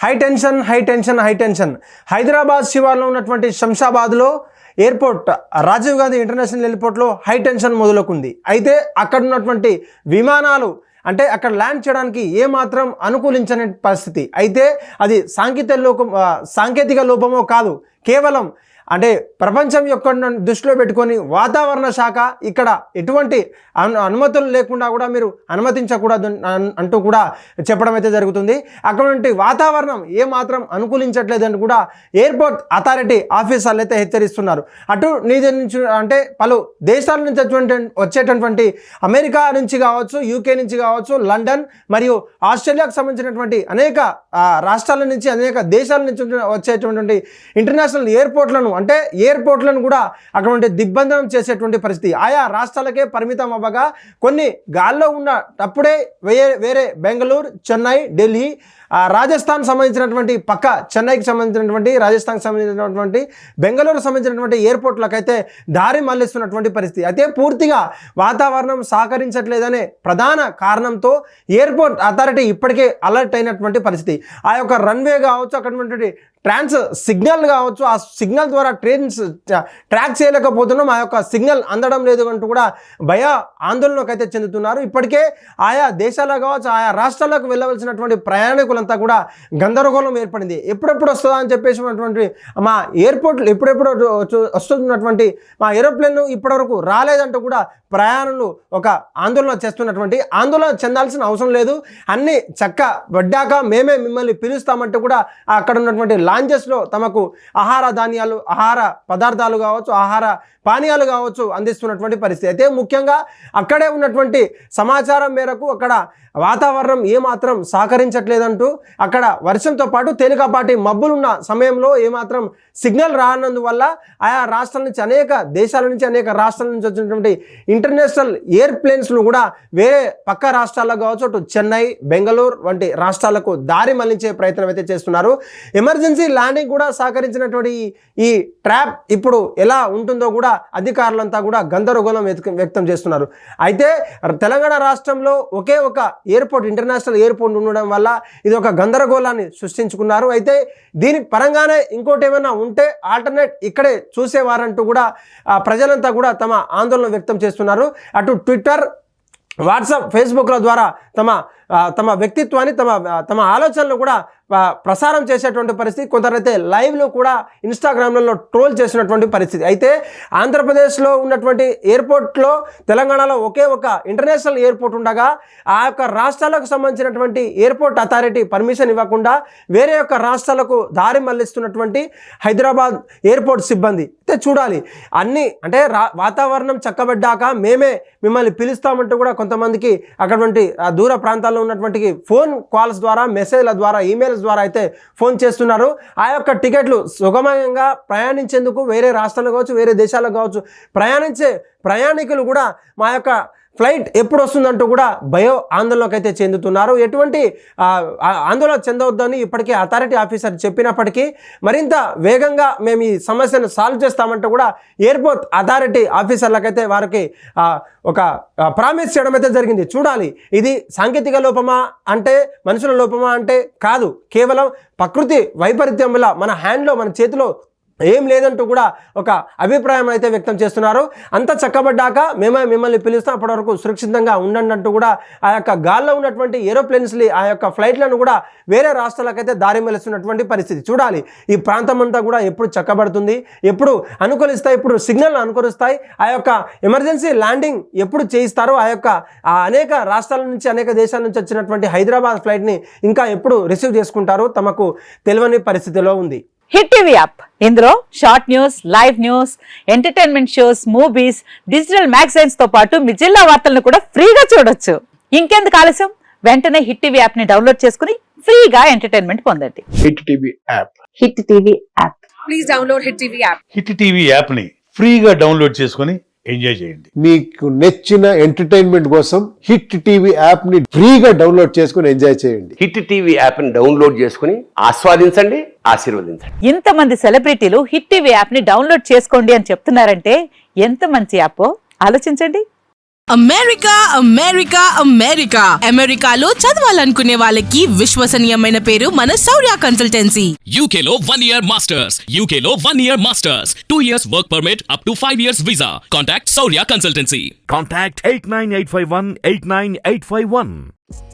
High tension. Hyderabad శివార్లో ఉన్నటువంటి శంషాబాద్లో airport Rajiv Gandhi international ఎయిర్పోర్ట్లో high tension మొదలుకుంది. అయితే అక్కడ ఉన్నటువంటి విమానాలు అంటే అక్కడ ల్యాండ్ చేయడానికి ఏమాత్రం అనుకూలించని పరిస్థితి. అయితే అది సాంకేతిక లోపమో కాదు, కేవలం అంటే ప్రపంచం యొక్క దృష్టిలో పెట్టుకొని వాతావరణ శాఖ ఇక్కడ ఎటువంటి అనుమతులు లేకుండా కూడా మీరు అనుమతించకూడదు అంటూ కూడా చెప్పడం అయితే జరుగుతుంది. అటువంటి వాతావరణం ఏమాత్రం అనుకూలించట్లేదని కూడా ఎయిర్పోర్ట్ అథారిటీ ఆఫీసర్లు అయితే హెచ్చరిస్తున్నారు. అటు నీది నుంచి అంటే పలు దేశాల నుంచి వచ్చేటటువంటి అమెరికా నుంచి కావచ్చు, యూకే నుంచి కావచ్చు, లండన్ మరియు ఆస్ట్రేలియాకు సంబంధించినటువంటి అనేక రాష్ట్రాల నుంచి అనేక దేశాల నుంచి వచ్చేటువంటి ఇంటర్నేషనల్ ఎయిర్పోర్ట్లను కూడా అటువంటి దిగ్బంధనం చేసేటువంటి పరిస్థితి. ఆయా రాష్ట్రాలకే పరిమితం అవ్వగా కొన్ని గాల్లో ఉన్నప్పుడే వేరే బెంగళూరు, చెన్నై, ఢిల్లీ, రాజస్థాన్ సంబంధించినటువంటి పక్క చెన్నైకి సంబంధించినటువంటి, రాజస్థాన్కి సంబంధించినటువంటి, బెంగళూరుకు సంబంధించినటువంటి ఎయిర్పోర్ట్లకైతే దారి మళ్లిస్తున్నటువంటి పరిస్థితి. అయితే పూర్తిగా వాతావరణం సహకరించట్లేదనే ప్రధాన కారణంతో ఎయిర్పోర్ట్ అథారిటీ ఇప్పటికే అలర్ట్ అయినటువంటి పరిస్థితి. ఆ యొక్క రన్వే కావచ్చు, అక్కడ సిగ్నల్ కావచ్చు, ఆ సిగ్నల్ ద్వారా ట్రైన్స్ ట్రాక్ చేయలేకపోతున్నాం, ఆ యొక్క సిగ్నల్ అందడం లేదు అంటూ కూడా ఆందోళనకు అయితే చెందుతున్నారు. ఇప్పటికే ఆయా దేశాలకు కావచ్చు, ఆయా రాష్ట్రాలకు వెళ్ళవలసినటువంటి ప్రయాణికులంతా కూడా గందరగోళం ఏర్పడింది. ఎప్పుడెప్పుడు వస్తుందా అని చెప్పేసినటువంటి మా ఎయిర్పోర్ట్లు ఎప్పుడెప్పుడు వస్తున్నటువంటి మా ఏరోప్లేన్ ఇప్పటివరకు రాలేదంటూ కూడా ప్రయాణులు ఒక ఆందోళన చెందాల్సిన అవసరం లేదు, అన్నీ వడ్డాక మేమే మిమ్మల్ని పిలుస్తామంటూ కూడా అక్కడ ఉన్నటువంటి లాంజెస్లో తమకు ఆహార ధాన్యాలు, ఆహార పదార్థాలు కావచ్చు, ఆహార పానీయాలు కావచ్చు అందిస్తున్నటువంటి పరిస్థితి. అయితే ముఖ్యంగా అక్కడే ఉన్నటువంటి సమాచారం మేరకు అక్కడ వాతావరణం ఏమాత్రం సహకరించట్లేదంటూ అక్కడ వర్షంతో పాటు తేలికపాటి మబ్బులున్న సమయంలో ఏమాత్రం సిగ్నల్ రానందువల్ల ఆయా రాష్ట్రాల నుంచి అనేక దేశాల నుంచి అనేక రాష్ట్రాల నుంచి వచ్చినటువంటి ఇంటర్నేషనల్ ఎయిర్ప్లేన్స్ను కూడా వేరే పక్క రాష్ట్రాలకు కావచ్చు, అటు చెన్నై, బెంగళూరు వంటి రాష్ట్రాలకు దారి మళ్లించే ప్రయత్నం అయితే చేస్తున్నారు. ఎమర్జెన్సీ ల్యాండింగ్ కూడా సహకరించినటువంటి ఈ ట్రాప్ ఇప్పుడు ఎలా ఉంటుందో కూడా అధికారులంతా కూడా గందరగోళం వ్యక్తం చేస్తున్నారు. అయితే తెలంగాణ రాష్ట్రంలో ఒకే ఒక ఇంటర్నేషనల్ ఎయిర్పోర్ట్ ఉండడం వల్ల ఇది ఒక గందరగోళాన్ని సృష్టించుకున్నారు. అయితే దీని పరంగానే ఇంకోటి ఏమైనా ఉంటే ఆల్టర్నేట్ ఇక్కడే చూసేవారంటూ కూడా ప్రజలంతా కూడా తమ ఆందోళన వ్యక్తం చేస్తున్నారు. అటు ట్విట్టర్, వాట్సాప్, ఫేస్బుక్ల ద్వారా తమ వ్యక్తిత్వాన్ని తమ ఆలోచనలు కూడా ప్రసారం చేసేటువంటి పరిస్థితి. కొందరైతే లైవ్లో కూడా ఇన్స్టాగ్రామ్లలో ట్రోల్ చేసినటువంటి పరిస్థితి. అయితే ఆంధ్రప్రదేశ్లో ఉన్నటువంటి ఎయిర్పోర్ట్లో తెలంగాణలో ఒకే ఒక ఇంటర్నేషనల్ ఎయిర్పోర్ట్ ఉండగా ఆ యొక్క రాష్ట్రాలకు సంబంధించినటువంటి ఎయిర్పోర్ట్ అథారిటీ పర్మిషన్ ఇవ్వకుండా వేరే యొక్క రాష్ట్రాలకు దారి మళ్లిస్తున్నటువంటి హైదరాబాద్ ఎయిర్పోర్ట్ సిబ్బంది అయితే చూడాలి. అన్నీ అంటే వాతావరణం చక్కబడ్డాక మేమే మిమ్మల్ని పిలుస్తామంటూ కూడా కొంతమందికి అటువంటి దూర ప్రాంతాల్లో ఉన్నటువంటి ఫోన్ కాల్స్ ద్వారా, మెసేజ్ల ద్వారా, ఈమెయిల్స్ ద్వారా అయితే ఫోన్ చేస్తున్నారు. ఆ యొక్క టికెట్లు సుగమంగా ప్రయాణించేందుకు వేరే రాష్ట్రాలకు కావచ్చు, వేరే దేశాలకు కావచ్చు ప్రయాణించే ప్రయాణికులు కూడా మా యొక్క ఫ్లైట్ ఎప్పుడు వస్తుందంటూ కూడా ఆందోళనకు అయితే చెందుతున్నారు. ఎటువంటి ఆందోళన చెందవద్దని ఇప్పటికే అథారిటీ ఆఫీసర్ చెప్పినప్పటికీ మరింత వేగంగా మేము ఈ సమస్యను సాల్వ్ చేస్తామంటూ కూడా ఎయిర్పోర్ట్ అథారిటీ ఆఫీసర్లకైతే వారికి ఒక ప్రామిస్ చేయడం అయితే జరిగింది. చూడాలి, ఇది సాంకేతిక లోపమా అంటే, మనుషుల లోపమా అంటే కాదు, కేవలం ప్రకృతి వైపరీత్యం వల్ల మన హ్యాండ్లో, మన చేతిలో ఏం లేదంటూ కూడా ఒక అభిప్రాయం అయితే వ్యక్తం చేస్తున్నారు. అంత చక్కబడ్డాక మేమే మిమ్మల్ని పిలుస్తాం, అప్పటి వరకు సురక్షితంగా ఉండండి అంటూ కూడా ఆ యొక్క గాల్లో ఉన్నటువంటి ఏరోప్లేన్స్ని, ఆ యొక్క ఫ్లైట్లను కూడా వేరే రాష్ట్రాలకైతే దారి మళ్లిస్తున్నటువంటి పరిస్థితి. చూడాలి, ఈ ప్రాంతం అంతా కూడా ఎప్పుడు చక్కబడుతుంది, ఎప్పుడు అనుకూలిస్తాయి, ఎప్పుడు సిగ్నల్ అనుకూలిస్తాయి, ఆ యొక్క ఎమర్జెన్సీ ల్యాండింగ్ ఎప్పుడు చేయిస్తారో, ఆ యొక్క అనేక రాష్ట్రాల నుంచి అనేక దేశాల నుంచి వచ్చినటువంటి హైదరాబాద్ ఫ్లైట్ని ఇంకా ఎప్పుడు రిసీవ్ చేసుకుంటారో తమకు తెలియని పరిస్థితిలో ఉంది. హిట్ టీవీ యాప్, ఇందులో short news, live news, entertainment shows, movies, digital magazines తో పాటు మీ జిల్లా వార్తలను కూడా ఫ్రీగా చూడొచ్చు. ఇంకెందుకు ఆలస్యం, వెంటనే హిట్ టీవీ యాప్ ని డౌన్లోడ్ చేసుకుని ఫ్రీగా ఎంటర్టైన్మెంట్ పొందండి. Hit TV app, hit TV app, please download hit TV app. Hit TV app ని ఫ్రీగా డౌన్లోడ్ చేసుకుని ఎంజాయ్ చేయండి. మీకు నచ్చిన ఎంటర్టైన్మెంట్ కోసం హిట్ టీవీ యాప్ ని ఫ్రీగా డౌన్లోడ్ చేసుకుని ఎంజాయ్ చేయండి. హిట్ టీవీ యాప్ ని డౌన్లోడ్ చేసుకుని ఆస్వాదించండి, ఆశీర్వదించండి. ఇంతమంది సెలబ్రిటీలు హిట్ టీవీ యాప్ ని డౌన్లోడ్ చేసుకోండి అని చెప్తున్నారంటే ఎంత మంచి యాప్ ఆలోచించండి. అమెరికా అమెరికా అమెరికా అమెరికాలో చదవాలనుకునే వాళ్ళకి విశ్వసనీయమైన పేరు మన శౌర్య consultancy. UK Law 1 Year Masters. UK Law 1 Year Masters. 2 years work permit up to 5 years visa. Contact Saurya Consultancy. Contact 89851 89851.